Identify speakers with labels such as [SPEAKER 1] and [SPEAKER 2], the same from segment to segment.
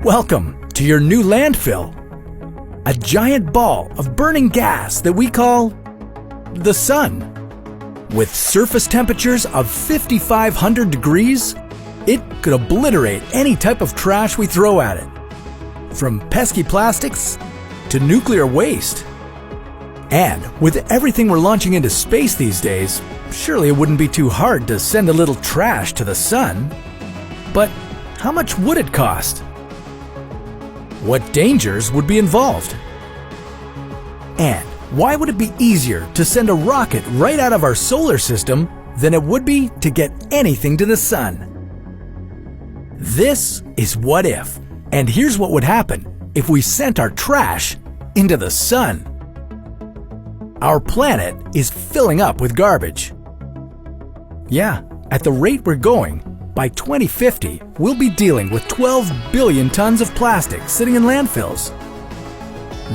[SPEAKER 1] Welcome to your new landfill. A giant ball of burning gas that we call the sun. With surface temperatures of 5,500 degrees, it could obliterate any type of trash we throw at it. From pesky plastics to nuclear waste. And with everything we're launching into space these days, surely it wouldn't be too hard to send a little trash to the sun. But how much would it cost? What dangers would be involved? And why would it be easier to send a rocket right out of our solar system than it would be to get anything to the sun? This is What If, and here's what would happen if we sent our trash into the sun. Our planet is filling up with garbage. Yeah, at the rate we're going, by 2050, we'll be dealing with 12 billion tons of plastic sitting in landfills.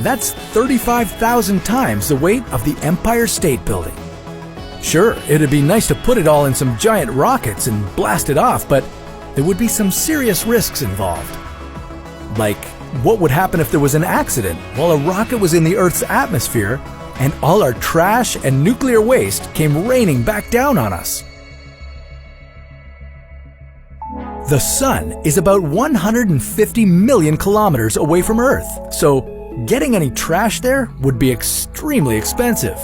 [SPEAKER 1] That's 35,000 times the weight of the Empire State Building. Sure, it'd be nice to put it all in some giant rockets and blast it off, but there would be some serious risks involved. Like, what would happen if there was an accident while a rocket was in the Earth's atmosphere and all our trash and nuclear waste came raining back down on us? The sun is about 150 million kilometers away from Earth, so getting any trash there would be extremely expensive.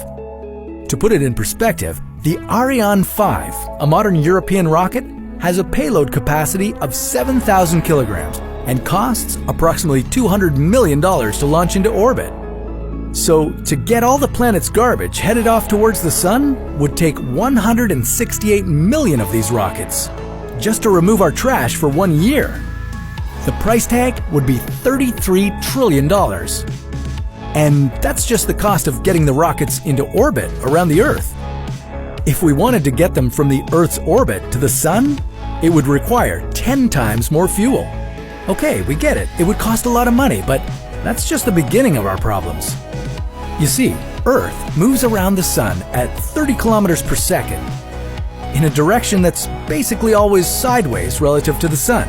[SPEAKER 1] To put it in perspective, the Ariane 5, a modern European rocket, has a payload capacity of 7,000 kilograms and costs approximately $200 million to launch into orbit. So to get all the planet's garbage headed off towards the sun would take 168 million of these rockets, just to remove our trash for 1 year. The price tag would be $33 trillion. And that's just the cost of getting the rockets into orbit around the Earth. If we wanted to get them from the Earth's orbit to the sun, it would require 10 times more fuel. Okay, we get it. It would cost a lot of money, but that's just the beginning of our problems. You see, Earth moves around the sun at 30 kilometers per second, in a direction that's basically always sideways relative to the sun.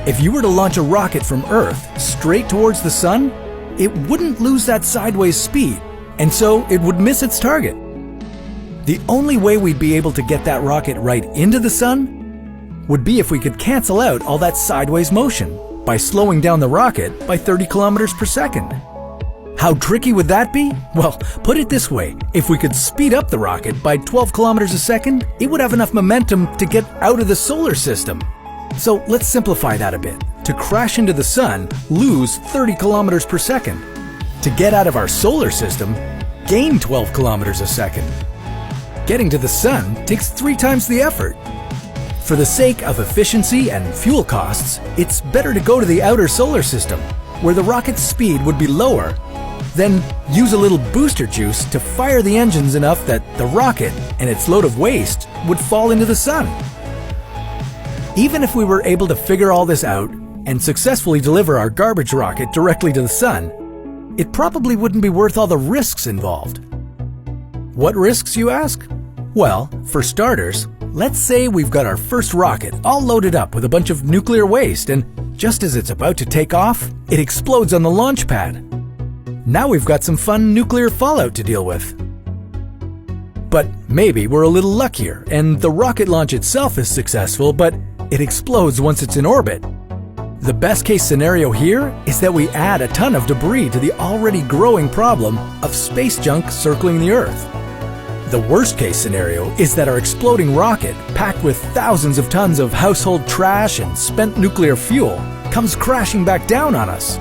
[SPEAKER 1] If you were to launch a rocket from Earth straight towards the sun, it wouldn't lose that sideways speed, and so it would miss its target. The only way we'd be able to get that rocket right into the sun would be if we could cancel out all that sideways motion by slowing down the rocket by 30 kilometers per second. How tricky would that be? Well, put it this way, if we could speed up the rocket by 12 kilometers a second, it would have enough momentum to get out of the solar system. So let's simplify that a bit. To crash into the sun, lose 30 kilometers per second. To get out of our solar system, gain 12 kilometers a second. Getting to the sun takes 3 times the effort. For the sake of efficiency and fuel costs, it's better to go to the outer solar system, where the rocket's speed would be lower. Then use a little booster juice to fire the engines enough that the rocket and its load of waste would fall into the sun. Even if we were able to figure all this out and successfully deliver our garbage rocket directly to the sun, it probably wouldn't be worth all the risks involved. What risks, you ask? Well, for starters, let's say we've got our first rocket all loaded up with a bunch of nuclear waste, and just as it's about to take off, it explodes on the launch pad. Now we've got some fun nuclear fallout to deal with. But maybe we're a little luckier and the rocket launch itself is successful, but it explodes once it's in orbit. The best case scenario here is that we add a ton of debris to the already growing problem of space junk circling the Earth. The worst case scenario is that our exploding rocket, packed with thousands of tons of household trash and spent nuclear fuel, comes crashing back down on us.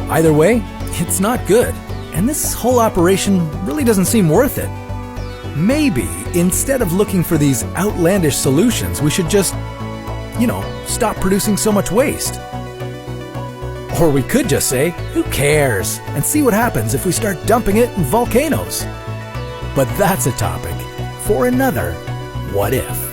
[SPEAKER 1] Either way, it's not good, and this whole operation really doesn't seem worth it. Maybe, instead of looking for these outlandish solutions, we should just, stop producing so much waste. Or we could just say, who cares, and see what happens if we start dumping it in volcanoes. But that's a topic for another What If.